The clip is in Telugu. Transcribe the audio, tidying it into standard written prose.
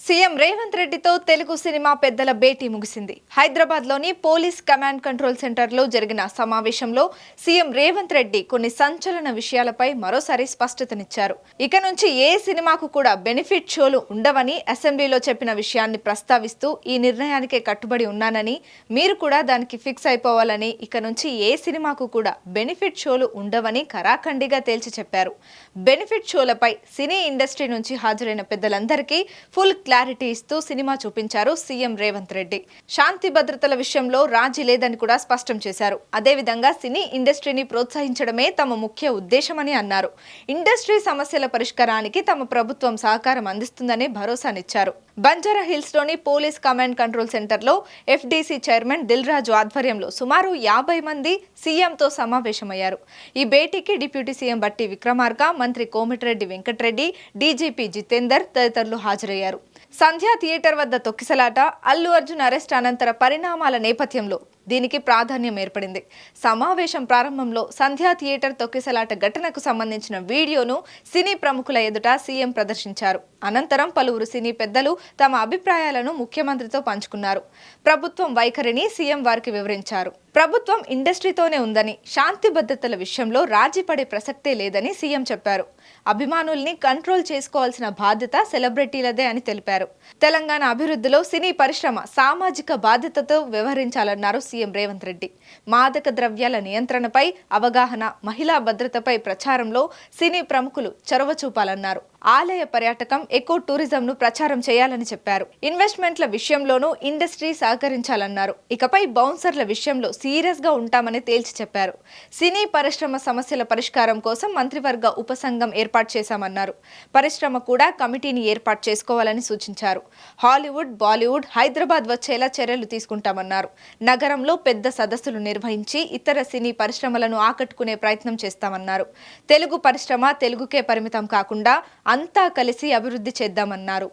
సీఎం రేవంత్ రెడ్డితో తెలుగు సినిమా పెద్దల భేటీ ముగిసింది. హైదరాబాద్లోని పోలీస్ కమాండ్ కంట్రోల్ సెంటర్లో జరిగిన సమావేశంలో సీఎం రేవంత్ రెడ్డి కొన్ని సంచలన విషయాలపై మరోసారి స్పష్టతనిచ్చారు. ఇక నుంచి ఏ సినిమాకు కూడా బెనిఫిట్ షోలు ఉండవని అసెంబ్లీలో చెప్పిన విషయాన్ని ప్రస్తావిస్తూ ఈ నిర్ణయానికే కట్టుబడి ఉన్నానని, మీరు కూడా దానికి ఫిక్స్ అయిపోవాలని, ఇక నుంచి ఏ సినిమాకు కూడా బెనిఫిట్ షోలు ఉండవని ఖరాఖండిగా తేల్చి చెప్పారు. బెనిఫిట్ షోలపై సినీ ఇండస్ట్రీ నుంచి హాజరైన పెద్దలందరికీ ఫుల్ క్లారిటీ ఇస్తూ సినిమా చూపించారు సీఎం రేవంత్ రెడ్డి. శాంతి భద్రతల విషయంలో రాజీ లేదని కూడా స్పష్టం చేశారు. అదేవిధంగా సినీ ఇండస్ట్రీని ప్రోత్సహించడమే తమ ముఖ్య ఉద్దేశమని అన్నారు. ఇండస్ట్రీ సమస్యల పరిష్కారానికి తమ ప్రభుత్వం సహకారం అందిస్తుందని భరోసానిచ్చారు. బంజారా హిల్స్ లోని పోలీస్ కమాండ్ కంట్రోల్ సెంటర్ లో ఎఫ్డీసీ చైర్మన్ దిల్ రాజు ఆధ్వర్యంలో సుమారు 50 మంది సీఎంతో సమావేశమయ్యారు. ఈ భేటీకి డిప్యూటీ సీఎం బట్టి విక్రమార్క, మంత్రి కోమటిరెడ్డి వెంకటరెడ్డి, డీజీపీ జితేందర్ తదితరులు హాజరయ్యారు. సంధ్యా థియేటర్ వద్ద తొక్కిసలాట, అల్లు అర్జున్ అరెస్ట్ అనంతర పరిణామాల నేపథ్యంలో దీనికి ప్రాధాన్యం ఏర్పడింది. సమావేశం ప్రారంభంలో సంధ్యా థియేటర్ తొక్కిసలాట ఘటనకు సంబంధించిన వీడియోను సినీ ప్రముఖుల ఎదుట సీఎం ప్రదర్శించారు. అనంతరం పలువురు సినీ పెద్దలు తమ అభిప్రాయాలను ముఖ్యమంత్రితో పంచుకున్నారు. ప్రభుత్వం వైఖరిని సీఎం వారికి వివరించారు. ప్రభుత్వం ఇండస్ట్రీతోనే ఉందని, శాంతి భద్రతల విషయంలో రాజీ పడే ప్రసక్తే లేదని సీఎం చెప్పారు. అభిమానుల్ని కంట్రోల్ చేసుకోవాల్సిన బాధ్యత సెలబ్రిటీలదే అని తెలిపారు. తెలంగాణ అభివృద్ధిలో సినీ పరిశ్రమ సామాజిక బాధ్యతతో వ్యవహరించాలన్నారు సీఎం రేవంత్ రెడ్డి. మాదక ద్రవ్యాల నియంత్రణపై అవగాహన, మహిళా భద్రతపై ప్రచారంలో సినీ ప్రముఖులు చొరవ చూపాలన్నారు. ఆలయ పర్యాటకం, ఎకో టూరిజంను ప్రచారం చేయాలని చెప్పారు. ఇన్వెస్ట్మెంట్ల విషయంలోనూ ఇండస్ట్రీ సహకరించాలన్నారు. ఇకపై బౌన్సర్ల విషయంలో సీరియస్ గా ఉంటామని తేల్చి చెప్పారు. సినీ పరిశ్రమ సమస్యల పరిష్కారం కోసం మంత్రివర్గ ఉపసంఘం ఏర్పాటు చేశామన్నారు. పరిశ్రమ కూడా కమిటీని ఏర్పాటు చేసుకోవాలని సూచించారు. హాలీవుడ్, బాలీవుడ్ హైదరాబాద్ వచ్చేలా చర్యలు తీసుకుంటామన్నారు. నగరంలో పెద్ద సదస్సులు నిర్వహించి ఇతర సినీ పరిశ్రమలను ఆకట్టుకునే ప్రయత్నం చేస్తామన్నారు. తెలుగు పరిశ్రమ తెలుగుకే పరిమితం కాకుండా అంతా కలిసి అభివృద్ధి చేద్దామన్నారు.